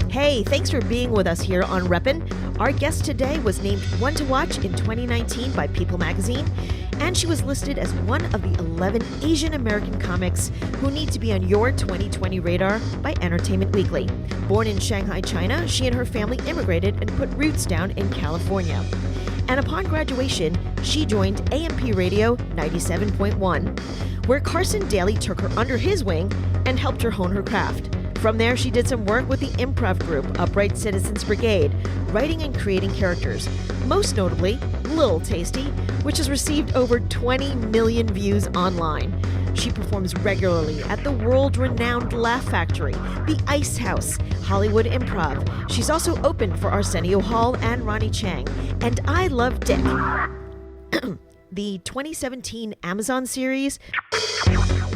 Hey, thanks for being with us here on Reppin. Our guest today was named One to Watch in 2019 by People magazine, and she was listed as one of the 11 Asian American comics who need to be on your 2020 radar by Entertainment Weekly. Born in Shanghai, China, she and her family immigrated and put roots down in California. And upon graduation, she joined AMP Radio 97.1, where Carson Daly took her under his wing and helped her hone her craft. From there, she did some work with the improv group Upright Citizens Brigade, writing and creating characters, most notably Little Tasty, which has received over 20 million views online. She performs regularly at the world-renowned Laugh Factory, the Ice House, Hollywood Improv. She's also opened for Arsenio Hall and Ronnie Chang. And I Love Dick. The 2017 Amazon series,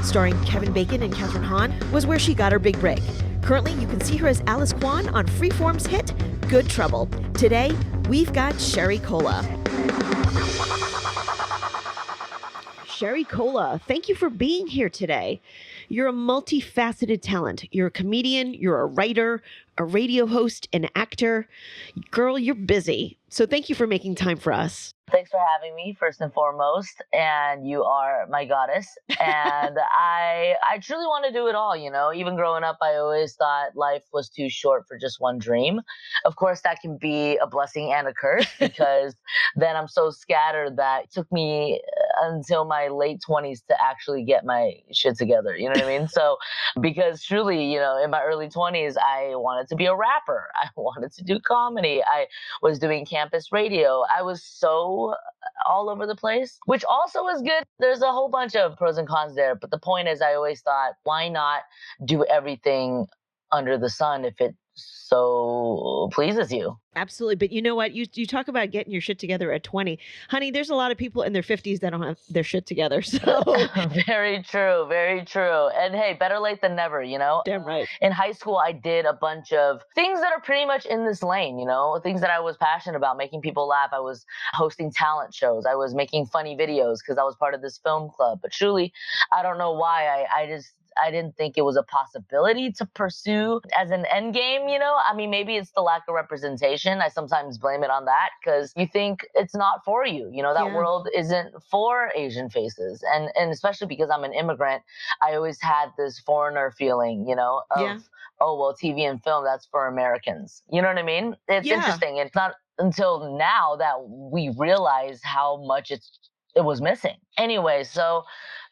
starring Kevin Bacon and Kathryn Hahn, was where she got her big break. Currently, you can see her as Alice Kwan on Freeform's hit, Good Trouble. Today, we've got Shery Cola. Shery Cola, thank you for being here today. You're a multifaceted talent. You're a comedian, you're a writer, a radio host, an actor. Girl, you're busy. So thank you for making time for us. Thanks for having me, first and foremost. And you are my goddess. And I truly want to do it all, you know. Even growing up, I always thought life was too short for just one dream. Of course, that can be a blessing and a curse because then I'm so scattered that it took me until my late 20s to actually get my shit together. You know what I mean? So because truly, you know, in my early 20s, I wanted to be a rapper. I wanted to do comedy. I was doing campus radio. I was so all over the place, which also is good. There's a whole bunch of pros and cons there. But the point is, I always thought, why not do everything under the sun if it so pleases you? Absolutely. But you know what? You talk about getting your shit together at 20. Honey, there's a lot of people in their 50s that don't have their shit together. So Very true. Very true. And hey, better late than never, you know? Damn right. In high school, I did a bunch of things that are pretty much in this lane, you know, things that I was passionate about, making people laugh. I was hosting talent shows. I was making funny videos because I was part of this film club. But truly, I don't know why. I didn't think it was a possibility to pursue as an end game, you know? I mean, maybe it's the lack of representation. I sometimes blame it on that because you think it's not for you. You know, that world isn't for Asian faces. And especially because I'm an immigrant, I always had this foreigner feeling, you know, of, oh, well, TV and film, that's for Americans. You know what I mean? It's interesting. It's not until now that we realize how much it was missing. Anyway, so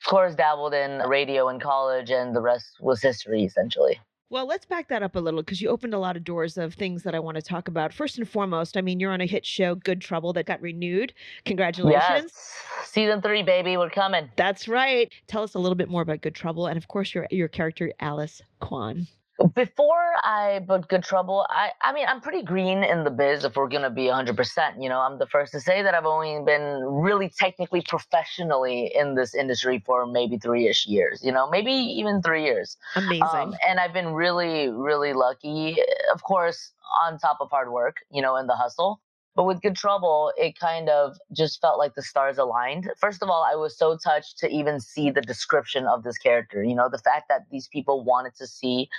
of course dabbled in radio in college and the rest was history essentially. Well, let's back that up a little because you opened a lot of doors of things that I want to talk about. First and foremost, I mean, you're on a hit show, Good Trouble, that got renewed. Congratulations. Yes. Season 3, baby. We're coming. That's right. Tell us a little bit more about Good Trouble and, of course, your character, Alice Kwan. Before I booked Good Trouble, I mean, I'm pretty green in the biz if we're going to be 100%. You know, I'm the first to say that I've only been really technically professionally in this industry for maybe 3-ish years, you know, maybe even 3 years. Amazing. And I've been really, really lucky, of course, on top of hard work, you know, and the hustle. But with Good Trouble, it kind of just felt like the stars aligned. First of all, I was so touched to even see the description of this character. You know, the fact that these people wanted to see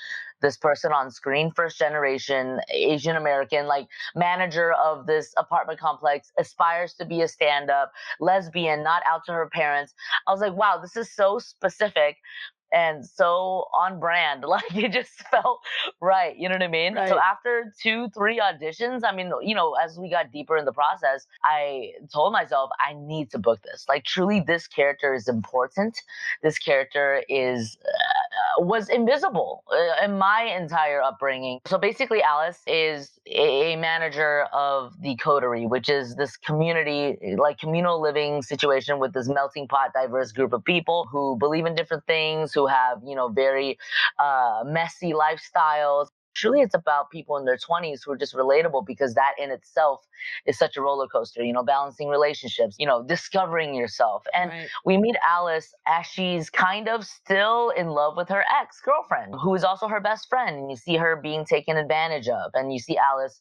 this person on screen, first generation, Asian American, like manager of this apartment complex, aspires to be a stand-up, lesbian, not out to her parents. I was like, wow, this is so specific and so on brand. Like it just felt right. You know what I mean? Right. So after 2-3 auditions, I mean, you know, as we got deeper in the process, I told myself, I need to book this. Like truly, this character is important. This character was invisible in my entire upbringing. So basically, Alice is a manager of the Coterie, which is this community, like communal living situation with this melting pot, diverse group of people who believe in different things, who have, you know, very messy lifestyles. Truly, it's about people in their 20s who are just relatable because that in itself is such a roller coaster, you know, balancing relationships, you know, discovering yourself. And we meet Alice as she's kind of still in love with her ex-girlfriend, who is also her best friend. And you see her being taken advantage of. And you see Alice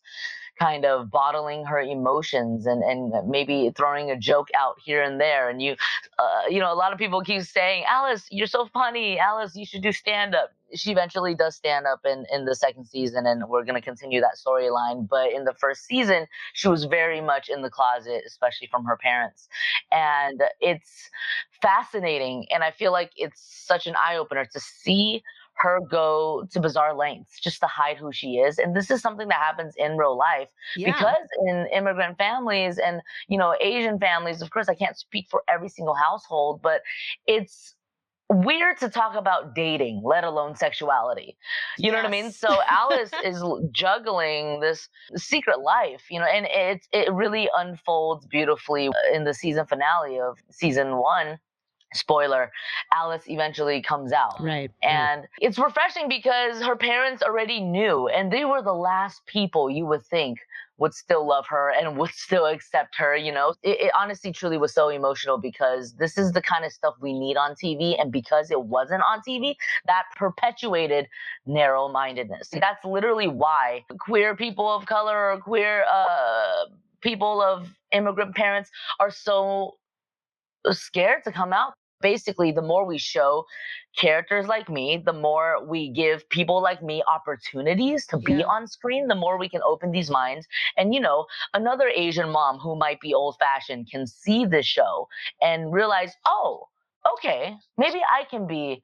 kind of bottling her emotions and maybe throwing a joke out here and there. And a lot of people keep saying, Alice, you're so funny. Alice, you should do stand up. She eventually does stand up in the second season, and we're going to continue that storyline. But in the first season, she was very much in the closet, especially from her parents. And it's fascinating. And I feel like it's such an eye opener to see her go to bizarre lengths just to hide who she is. And this is something that happens in real life because in immigrant families and, Asian families, of course, I can't speak for every single household, but it's weird to talk about dating, let alone sexuality. You know what I mean? So Alice is juggling this secret life, and it really unfolds beautifully in the season finale of season 1. Spoiler, Alice eventually comes out. Right. And it's refreshing because her parents already knew, and they were the last people you would think would still love her and would still accept her. It honestly truly was so emotional because this is the kind of stuff we need on TV. And because it wasn't on TV, that perpetuated narrow-mindedness. That's literally why queer people of color or queer people of immigrant parents are so scared to come out. Basically, the more we show characters like me, the more we give people like me opportunities to be on screen, the more we can open these minds. And, another Asian mom who might be old fashioned can see this show and realize, oh, okay, maybe I can be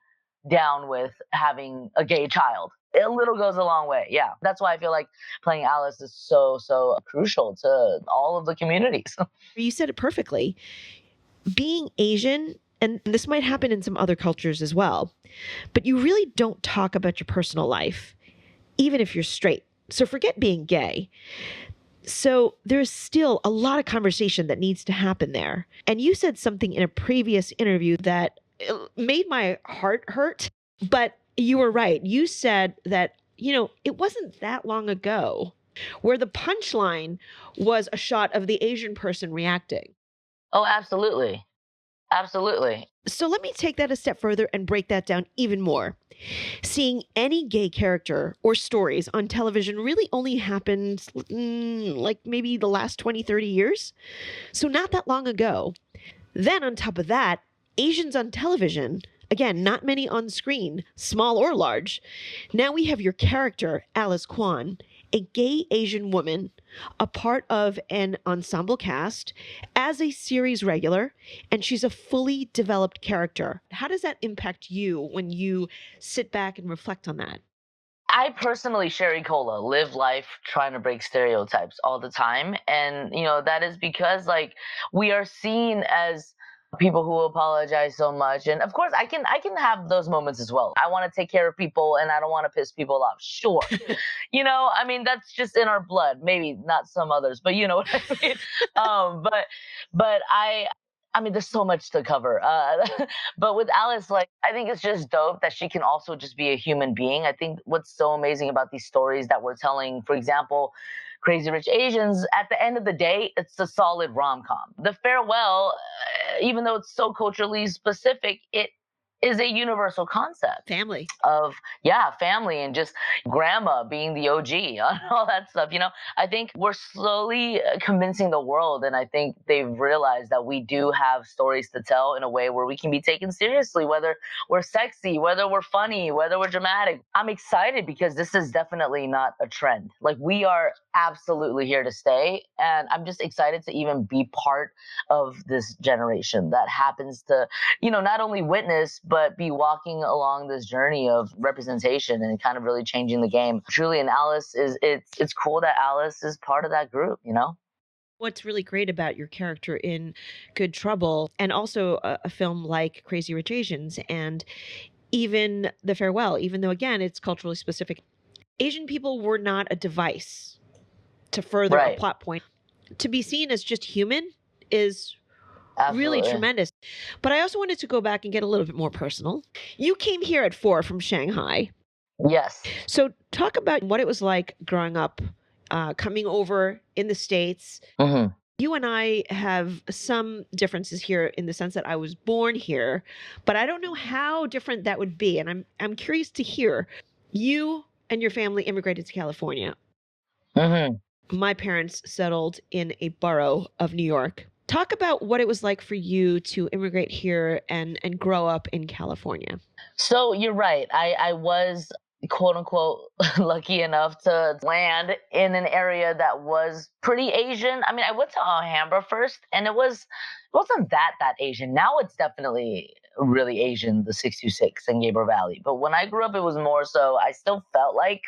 down with having a gay child. A little goes a long way. Yeah. That's why I feel like playing Alice is so, so crucial to all of the communities. You said it perfectly. Being Asian, and this might happen in some other cultures as well, but you really don't talk about your personal life, even if you're straight. So forget being gay. So there's still a lot of conversation that needs to happen there. And you said something in a previous interview that made my heart hurt, but you were right. You said that, it wasn't that long ago where the punchline was a shot of the Asian person reacting. Oh, absolutely. Absolutely. So let me take that a step further and break that down even more. Seeing any gay character or stories on television really only happened like maybe the last 20, 30 years. So not that long ago. Then on top of that, Asians on television, again, not many on screen, small or large. Now we have your character, Alice Kwan, a gay Asian woman, a part of an ensemble cast, as a series regular, and she's a fully developed character. How does that impact you when you sit back and reflect on that? I personally, Shery Cola, live life trying to break stereotypes all the time. And, that is because we are seen as people who apologize so much. And of course I can have those moments as well. I want to take care of people and I don't want to piss people off. Sure. That's just in our blood. Maybe not some others, but you know what I mean? But there's so much to cover. But with Alice, I think it's just dope that she can also just be a human being. I think what's so amazing about these stories that we're telling, for example, Crazy Rich Asians, at the end of the day, it's a solid rom-com. The Farewell, even though it's so culturally specific, it is a universal concept. Family. Family and just grandma being the OG and all that stuff. I think we're slowly convincing the world, and I think they've realized that we do have stories to tell in a way where we can be taken seriously, whether we're sexy, whether we're funny, whether we're dramatic. I'm excited because this is definitely not a trend. We are absolutely here to stay, and I'm just excited to even be part of this generation that happens to, not only witness, but be walking along this journey of representation and kind of really changing the game. Truly, and Alice it's cool that Alice is part of that group, What's really great about your character in Good Trouble, and also a film like Crazy Rich Asians and even The Farewell, even though, again, it's culturally specific, Asian people were not a device to further a plot point. To be seen as just human is really tremendous. But I also wanted to go back and get a little bit more personal. You came here at 4 from Shanghai. Yes. So talk about what it was like growing up, coming over in the States. Mm-hmm. You and I have some differences here in the sense that I was born here, but I don't know how different that would be. And I'm curious to hear. You and your family immigrated to California. Mm-hmm. My parents settled in a borough of New York. Talk about what it was like for you to immigrate here and grow up in California. So you're right. I was quote unquote lucky enough to land in an area that was pretty Asian. I mean, I went to Alhambra first, and it wasn't that Asian. Now it's definitely really Asian, the 626 and Gabriel Valley. But when I grew up, it was more so. I still felt like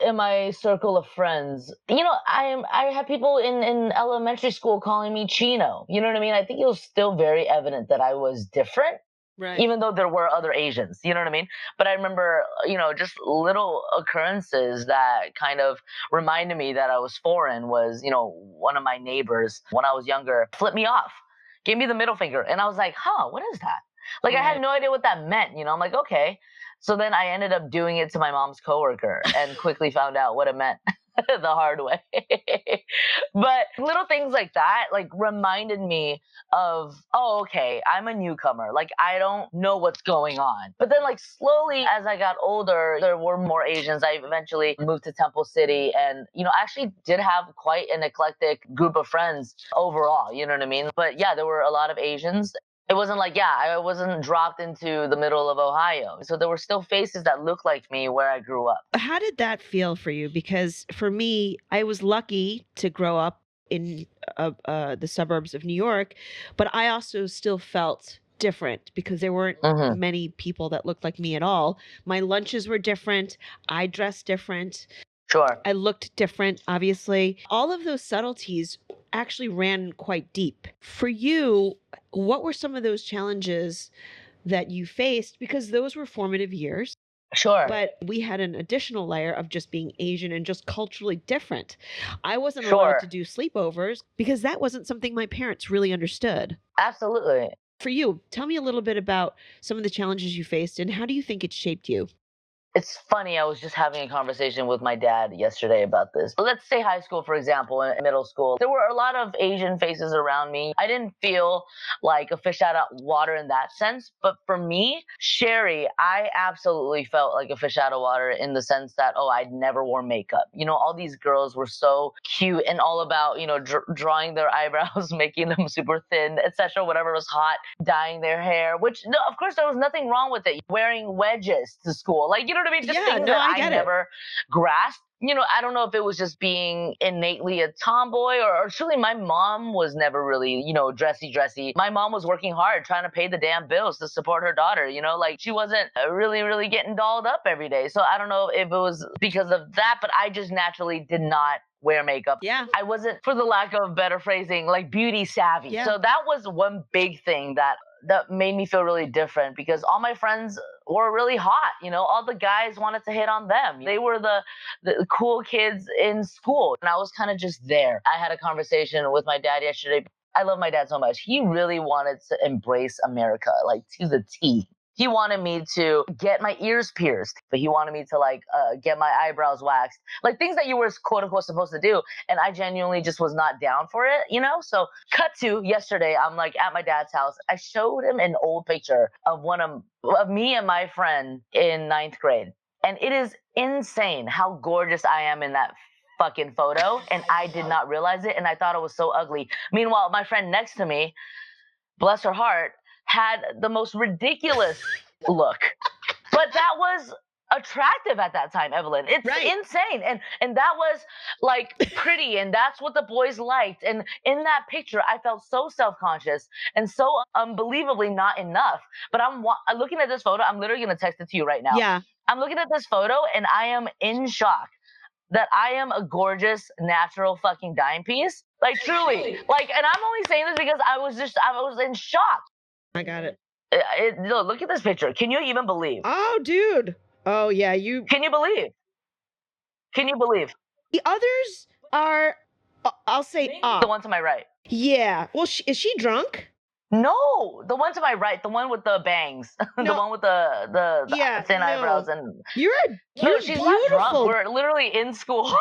in my circle of friends, I had people in elementary school calling me Chino. You know what I mean? I think it was still very evident that I was different, Right. even though there were other Asians, you know what I mean? But I remember, just little occurrences that kind of reminded me that I was foreign was, one of my neighbors when I was younger flipped me off, gave me the middle finger. And I was like, what is that? Like, I had no idea what that meant, I'm like, okay. So then I ended up doing it to my mom's coworker and quickly found out what it meant the hard way. But little things like that, like, reminded me of, oh, okay, I'm a newcomer. Like, I don't know what's going on. But then, like, slowly as I got older, there were more Asians. I eventually moved to Temple City, and, I actually did have quite an eclectic group of friends overall, you know what I mean? But yeah, there were a lot of Asians. It wasn't like, I wasn't dropped into the middle of Ohio. So there were still faces that looked like me where I grew up. How did that feel for you? Because for me, I was lucky to grow up in the suburbs of New York, but I also still felt different because there weren't many people that looked like me at all. My lunches were different. I dressed different. Sure. I looked different, obviously. All of those subtleties actually ran quite deep. For you, what were some of those challenges that you faced? Because those were formative years. Sure. But we had an additional layer of just being Asian and just culturally different. I wasn't Sure. allowed to do sleepovers because that wasn't something my parents really understood. Absolutely. For you, tell me a little bit about some of the challenges you faced and how do you think it shaped you? It's funny, I was just having a conversation with my dad yesterday about this. Let's say high school, for example, and middle school. There were a lot of Asian faces around me. I didn't feel like a fish out of water in that sense. But for me, Shery, I absolutely felt like a fish out of water in the sense that, I'd never wore makeup. All these girls were so cute and all about, drawing their eyebrows, making them super thin, etc., whatever was hot, dyeing their hair, which, no, of course, there was nothing wrong with it. Wearing wedges to school. Like, what I mean? Just things that I never grasped. I don't know if it was just being innately a tomboy or truly my mom was never really, dressy. My mom was working hard trying to pay the damn bills to support her daughter, like she wasn't really getting dolled up every day. So I don't know if it was because of that, but I just naturally did not wear makeup. Yeah. I wasn't, for the lack of better phrasing, like beauty savvy. Yeah. So that was one big thing that made me feel really different because all my friends were really hot. All the guys wanted to hit on them. They were the cool kids in school. And I was kind of just there. I had a conversation with my dad yesterday. I love my dad so much. He really wanted to embrace America, like to the T. He wanted me to get my ears pierced, but he wanted me to get my eyebrows waxed, like things that you were quote unquote supposed to do. And I genuinely just was not down for it, So cut to yesterday, I'm like at my dad's house. I showed him an old picture of of me and my friend in 9th grade. And it is insane how gorgeous I am in that fucking photo. And I did not realize it. And I thought it was so ugly. Meanwhile, my friend next to me, bless her heart, had the most ridiculous look. But that was attractive at that time, Evelyn. It's insane. And that was like pretty, and that's what the boys liked. And in that picture, I felt so self-conscious and so unbelievably not enough. But I'm looking at this photo. I'm literally going to text it to you right now. Yeah. I'm looking at this photo and I am in shock that I am a gorgeous, natural fucking dime piece. Like truly. Like, and I'm only saying this because I was in shock. I got it. Look at this picture. Can you even believe? Oh, dude. Oh, yeah. Can you believe? Can you believe? The others are, I'll say, the one to my right. Yeah. Well, is she drunk? No, the one to my right, the one with the bangs, the one with the thin eyebrows, and you're she's beautiful. Not drunk. We're literally in school.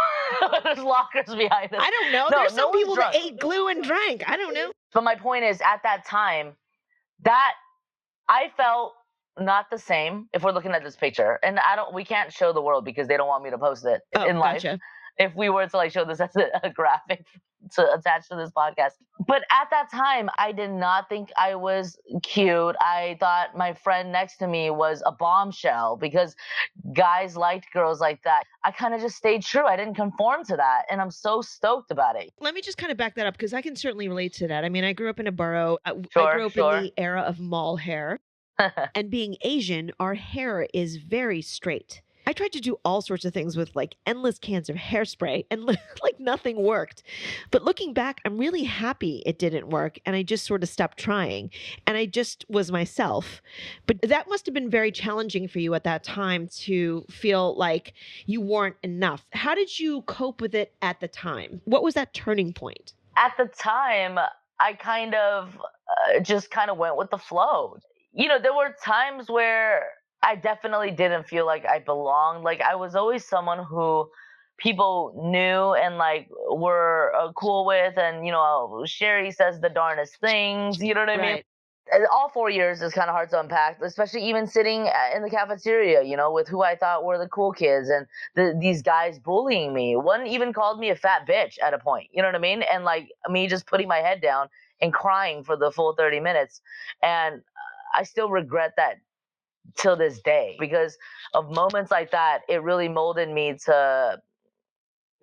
There's lockers behind us. I don't know. There's some people that ate glue and drank. I don't know. But my point is, at that time, that I felt not the same. If we're looking at this picture, and we can't show the world because they don't want me to post it in life. Gotcha. if we were to like show this as a graphic to attach to this podcast. But at that time, I did not think I was cute. I thought my friend next to me was a bombshell because guys liked girls like that. I kind of just stayed true. I didn't conform to that. And I'm so stoked about it. Let me just kind of back that up because I can certainly relate to that. I mean, I grew up in a borough. I Sure, grew up in the era of mall hair. sure. And being Asian, our hair is very straight. I tried to do all sorts of things with like endless cans of hairspray and like nothing worked. But looking back, I'm really happy it didn't work. And I just sort of stopped trying and I just was myself. But that must have been very challenging for you at that time to feel like you weren't enough. How did you cope with it at the time? What was that turning point? At the time, I kind of just kind of went with the flow. You know, there were times where I definitely didn't feel like I belonged. Like I was always someone who people knew and like were cool with, and you know, Shery says the darndest things. You know what I mean? Right. All 4 years is kind of hard to unpack, especially even sitting in the cafeteria, you know, with who I thought were the cool kids and these guys bullying me. One even called me a fat bitch at a point, you know what I mean? And like me just putting my head down and crying for the full 30 minutes. And I still regret that till this day because of moments like that. It really molded me to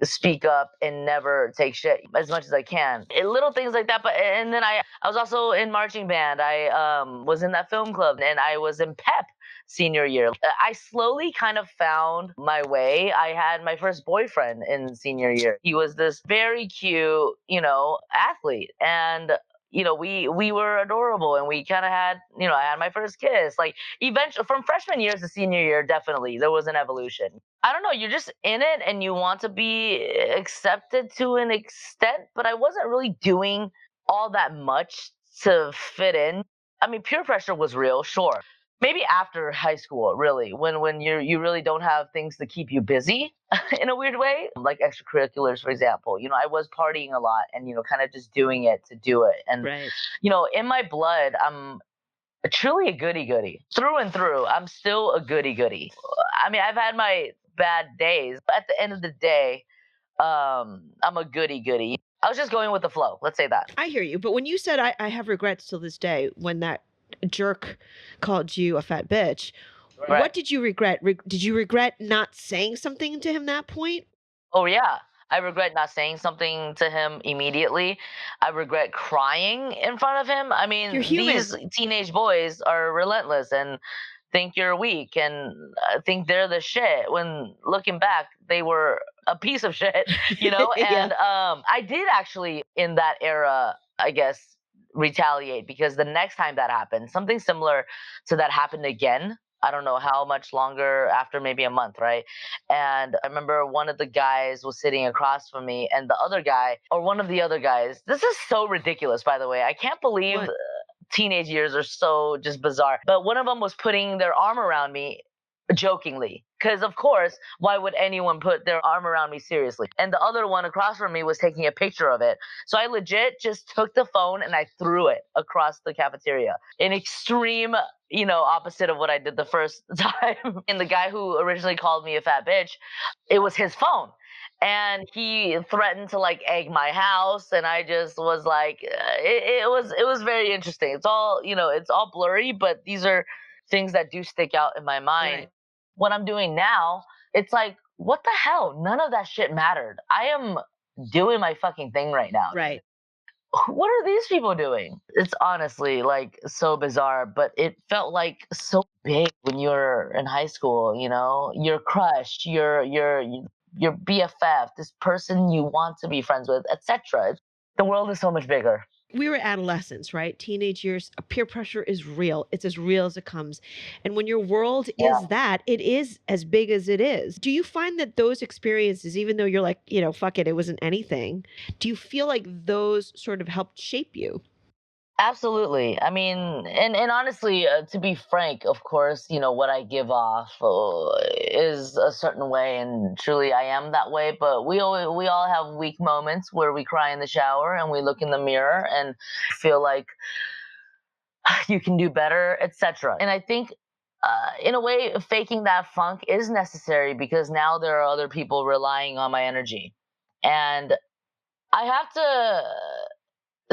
speak up and never take shit as much as I can. Little things like that. But and then I was also in marching band. I was in that film club and I was in pep senior year. I slowly kind of found my way. I had my first boyfriend in senior year. He was this very cute, you know, athlete, and you know, we were adorable, and we kind of had, you know, I had my first kiss. Like eventually, from freshman year to senior year, definitely there was an evolution. I don't know, you're just in it and you want to be accepted to an extent, but I wasn't really doing all that much to fit in. I mean, peer pressure was real, sure. Maybe after high school, really, when you really don't have things to keep you busy in a weird way, like extracurriculars, for example. You know, I was partying a lot and, you know, kind of just doing it to do it. And, Right. you know, in my blood, I'm truly a goody goody through and through. I'm still a goody goody. I mean, I've had my bad days, but at the end of the day, I'm a goody goody. I was just going with the flow. Let's say that. I hear you. But when you said I have regrets till this day when that jerk called you a fat bitch, Right. what did you regret? Did you regret not saying something to him that point? Oh, yeah. I regret not saying something to him immediately. I regret crying in front of him. I mean, You're human. these teenage boys are relentless and think you're weak and think they're the shit. When looking back, they were a piece of shit, you know? Yeah. And I did actually, in that era, I guess, retaliate because the next time that happened, something similar to that happened again. I don't know how much longer after, maybe a month, right? And I remember one of the guys was sitting across from me, and the other guy, or one of the other guys, this is so ridiculous, by the way. I can't believe What? teenage years are so just bizarre. But one of them was putting their arm around me jokingly. Because, of course, why would anyone put their arm around me seriously? And the other one across from me was taking a picture of it. So I legit just took the phone and I threw it across the cafeteria. An extreme, you know, opposite of what I did the first time. And the guy who originally called me a fat bitch, it was his phone. And he threatened to like egg my house, and I just was like, it was very interesting. It's all, you know, it's all blurry, but these are things that do stick out in my mind. Right. What I'm doing now, it's like, what the hell? None of that shit mattered. I am doing my fucking thing right now. Right. What are these people doing? It's honestly like so bizarre, but it felt like so big when you were in high school, you know, your crush, your BFF, this person you want to be friends with, etc. The world is so much bigger. We were adolescents, right? Teenage years, peer pressure is real. It's as real as it comes. And when your world Yeah. is that, it is as big as it is. Do you find that those experiences, even though you're like, you know, fuck it, it wasn't anything, do you feel like those sort of helped shape you? Absolutely. I mean, and honestly, to be frank, of course, you know, what I give off is a certain way, and truly I am that way. But we all have weak moments where we cry in the shower and we look in the mirror and feel like you can do better, etc. And I think in a way, faking that funk is necessary because now there are other people relying on my energy. And I have to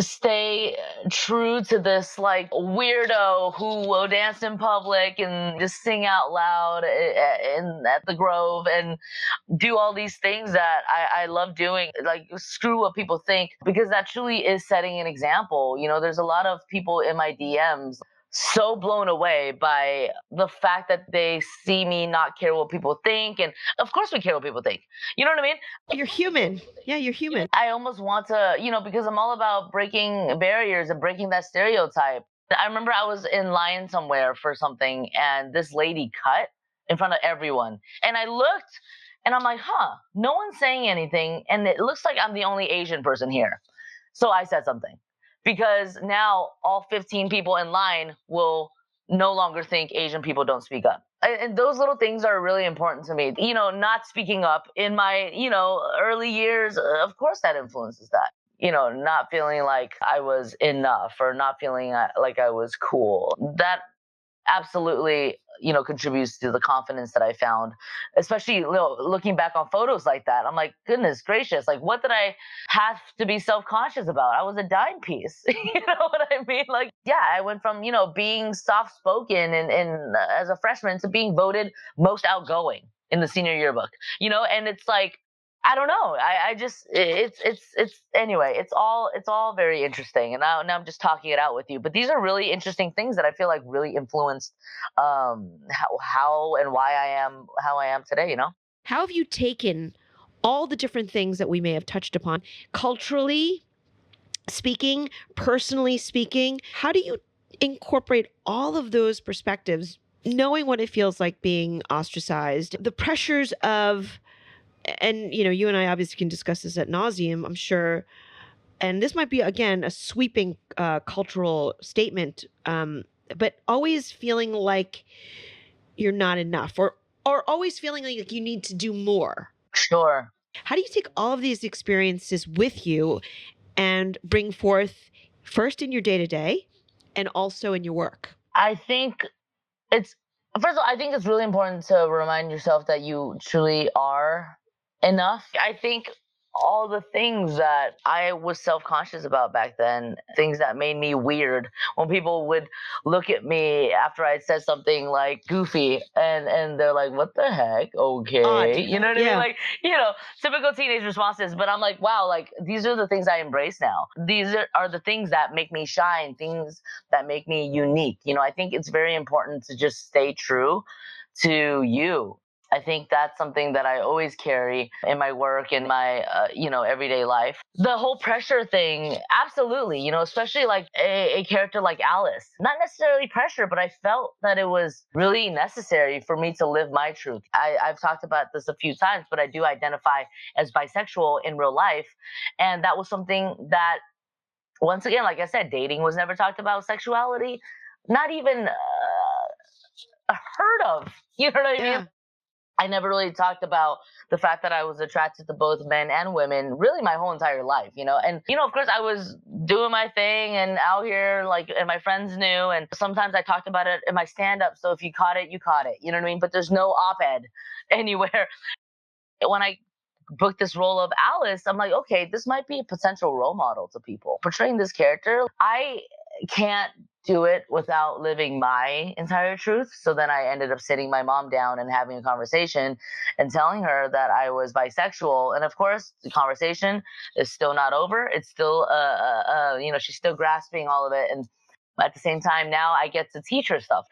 stay true to this like weirdo who will dance in public and just sing out loud at the Grove and do all these things that I love doing, like screw what people think, because that truly is setting an example. There's a lot of people in my DMs so blown away by the fact that they see me not care what people think. And of course we care what people think. You know what I mean? You're human. Yeah, you're human. I almost want to, because I'm all about breaking barriers and breaking that stereotype. I remember I was in line somewhere for something and this lady cut in front of everyone. And I looked and I'm like, no one's saying anything. And it looks like I'm the only Asian person here. So I said something because now all 15 people in line will no longer think Asian people don't speak up. And those little things are really important to me. Not speaking up in my, early years, of course that influences that. Not feeling like I was enough or not feeling like I was cool. That absolutely contributes to the confidence that I found, especially looking back on photos like that. I'm like, goodness gracious, like what did I have to be self-conscious about? I was a dime piece. You know what I mean? Like, yeah, I went from being soft-spoken and as a freshman to being voted most outgoing in the senior yearbook, and it's like, I don't know. I just it's anyway. It's all very interesting, and now I'm just talking it out with you. But these are really interesting things that I feel like really influenced how and why I am how I am today. How have you taken all the different things that we may have touched upon, culturally speaking, personally speaking? How do you incorporate all of those perspectives, knowing what it feels like being ostracized, the pressures of, and you and I obviously can discuss this ad nauseum, I'm sure. And this might be, again, a sweeping cultural statement, but always feeling like you're not enough, or always feeling like you need to do more. Sure. How do you take all of these experiences with you and bring forth first in your day-to-day and also in your work? I think it's, first of all, I think it's really important to remind yourself that you truly are enough. I think all the things that I was self-conscious about back then, things that made me weird, when people would look at me after I'd said something like goofy and they're like, what the heck? Okay. Odd. You know what I Yeah. mean? Like, typical teenage responses. But I'm like, wow, like these are the things I embrace now. These are the things that make me shine, things that make me unique. I think it's very important to just stay true to you. I think that's something that I always carry in my work and my, everyday life. The whole pressure thing, absolutely, especially like a character like Alice. Not necessarily pressure, but I felt that it was really necessary for me to live my truth. I've talked about this a few times, but I do identify as bisexual in real life. And that was something that, once again, like I said, dating was never talked about, sexuality, not even heard of. You know what I mean? Yeah. I never really talked about the fact that I was attracted to both men and women really my whole entire life, and, of course I was doing my thing and out here, like, and my friends knew, and sometimes I talked about it in my stand-up. So if you caught it, you caught it, you know what I mean? But there's no op-ed anywhere. When I booked this role of Alice, I'm like, okay, this might be a potential role model to people. Portraying this character, I can't do it without living my entire truth. So then I ended up sitting my mom down and having a conversation and telling her that I was bisexual. And of course, the conversation is still not over. It's still, she's still grasping all of it. And at the same time, now I get to teach her stuff.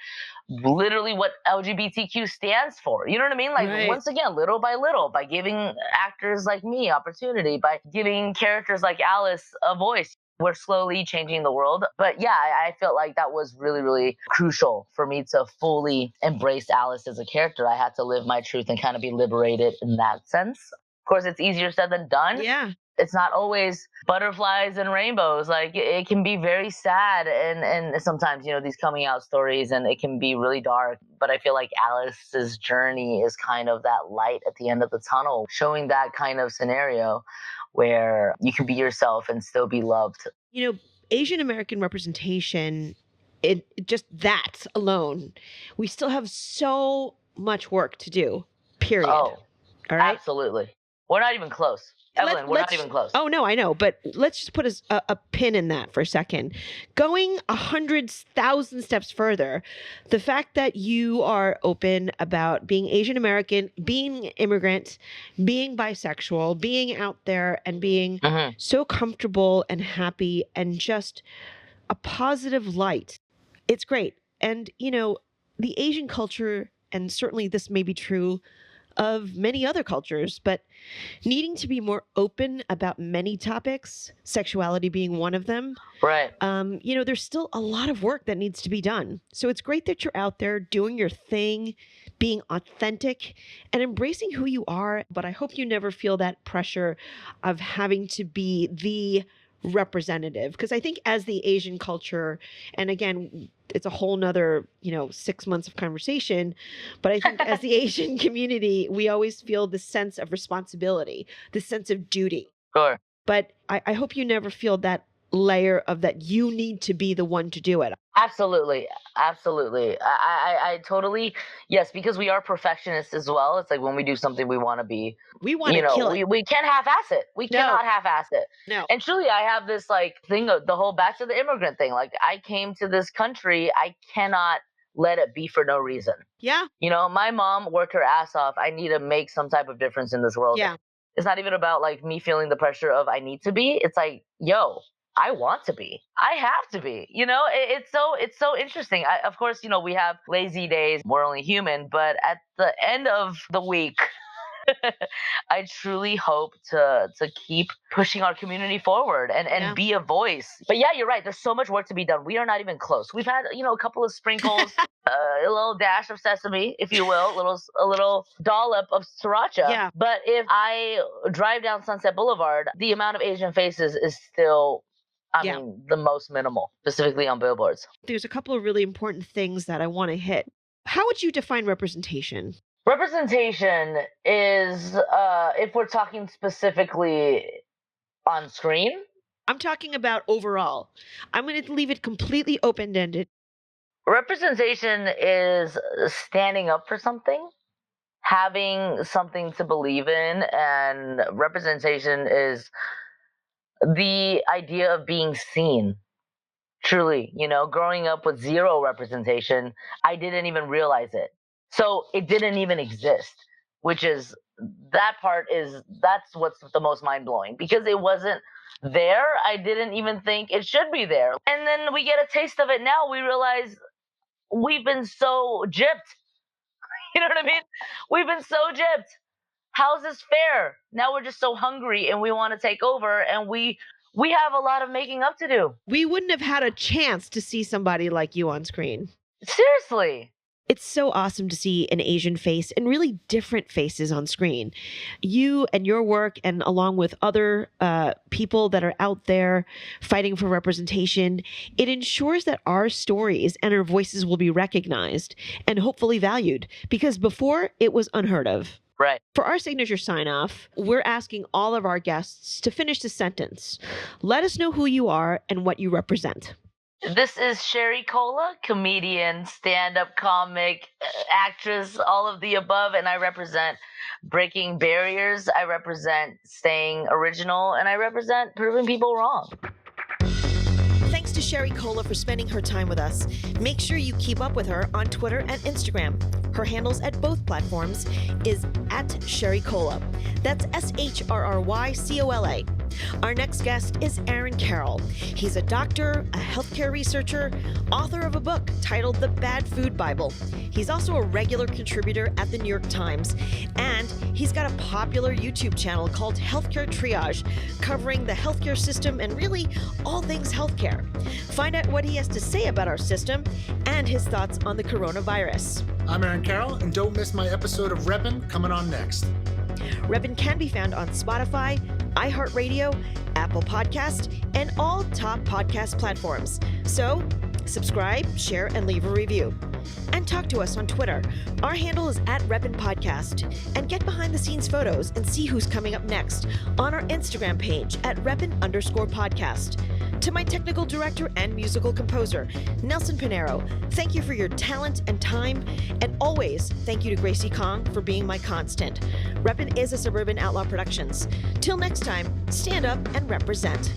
Literally what LGBTQ stands for. You know what I mean? Like, Right. Once again, little by little, by giving actors like me opportunity, by giving characters like Alice a voice, we're slowly changing the world. But yeah, I felt like that was really, really crucial for me to fully embrace Alice as a character. I had to live my truth and kind of be liberated in that sense. Of course, it's easier said than done. Yeah. It's not always butterflies and rainbows. Like, it can be very sad and sometimes, these coming out stories, and it can be really dark. But I feel like Alice's journey is kind of that light at the end of the tunnel, showing that kind of scenario where you can be yourself and still be loved. Asian American representation just that alone, we still have so much work to do, period. Oh, all right? Absolutely. We're not even close. Evelyn, we're not even close. Oh, no, I know. But let's just put a pin in that for a second. Going 100,000 steps further, the fact that you are open about being Asian American, being immigrant, being bisexual, being out there and being so comfortable and happy and just a positive light. It's great. And, the Asian culture, and certainly this may be true of many other cultures, but needing to be more open about many topics, sexuality being one of them. Right. There's still a lot of work that needs to be done. So it's great that you're out there doing your thing, being authentic and embracing who you are. But I hope you never feel that pressure of having to be the representative, because I think as the Asian culture, and again, it's a whole nother 6 months of conversation, but I think as the Asian community, we always feel this sense of responsibility, this sense of duty. Sure. But I hope you never feel that layer of that you need to be the one to do it. Absolutely. I totally, yes, because we are perfectionists as well. It's like when we do something, we want to kill it. We can't half-ass it. We cannot half-ass it. No. And truly, I have this thing of the whole back to the immigrant thing. Like, I came to this country, I cannot let it be for no reason. Yeah. My mom worked her ass off. I need to make some type of difference in this world. Yeah. It's not even about me feeling the pressure of I need to be. It's like, yo, I want to be. I have to be. It's so interesting. Of course, we have lazy days. We're only human. But at the end of the week, I truly hope to keep pushing our community forward and be a voice. But yeah, you're right. There's so much work to be done. We are not even close. We've had, a couple of sprinkles, a little dash of sesame, if you will, a little dollop of sriracha. Yeah. But if I drive down Sunset Boulevard, the amount of Asian faces is still the most minimal, specifically on billboards. There's a couple of really important things that I want to hit. How would you define representation? Representation is, if we're talking specifically on screen. I'm talking about overall. I'm going to leave it completely open-ended. Representation is standing up for something, having something to believe in, and representation is the idea of being seen. Truly, growing up with zero representation, I didn't even realize it. So it didn't even exist, which is, that's what's the most mind-blowing, because it wasn't there. I didn't even think it should be there. And then we get a taste of it now. We realize we've been so gypped. You know what I mean? We've been so gypped. How's this fair? Now we're just so hungry and we want to take over, and we have a lot of making up to do. We wouldn't have had a chance to see somebody like you on screen. Seriously. It's so awesome to see an Asian face and really different faces on screen. You and your work, and along with other people that are out there fighting for representation, it ensures that our stories and our voices will be recognized and hopefully valued, because before it was unheard of. Right. For our signature sign-off, we're asking all of our guests to finish the sentence. Let us know who you are and what you represent. This is Shery Cola, comedian, stand-up comic, actress, all of the above, and I represent breaking barriers, I represent staying original, and I represent proving people wrong. Thanks to Shery Cola for spending her time with us. Make sure you keep up with her on Twitter and Instagram. Her handles at both platforms is @SheryCola. That's SHRRYCOLA. Our next guest is Aaron Carroll. He's a doctor, a healthcare researcher, author of a book titled The Bad Food Bible. He's also a regular contributor at the New York Times, and he's got a popular YouTube channel called Healthcare Triage, covering the healthcare system and really all things healthcare. Find out what he has to say about our system and his thoughts on the coronavirus. I'm Aaron Carroll, and don't miss my episode of Reppin coming on next. Reppin can be found on Spotify, iHeartRadio, Apple Podcast, and all top podcast platforms. So, subscribe, share, and leave a review. And talk to us on Twitter. Our handle is @Reppin Podcast. And get behind the scenes photos and see who's coming up next on our Instagram page @Reppin_podcast. To my technical director and musical composer, Nelson Pinero, thank you for your talent and time. And always, thank you to Gracie Kong for being my constant. Reppin is a Suburban Outlaw Productions. Till next time, stand up and represent.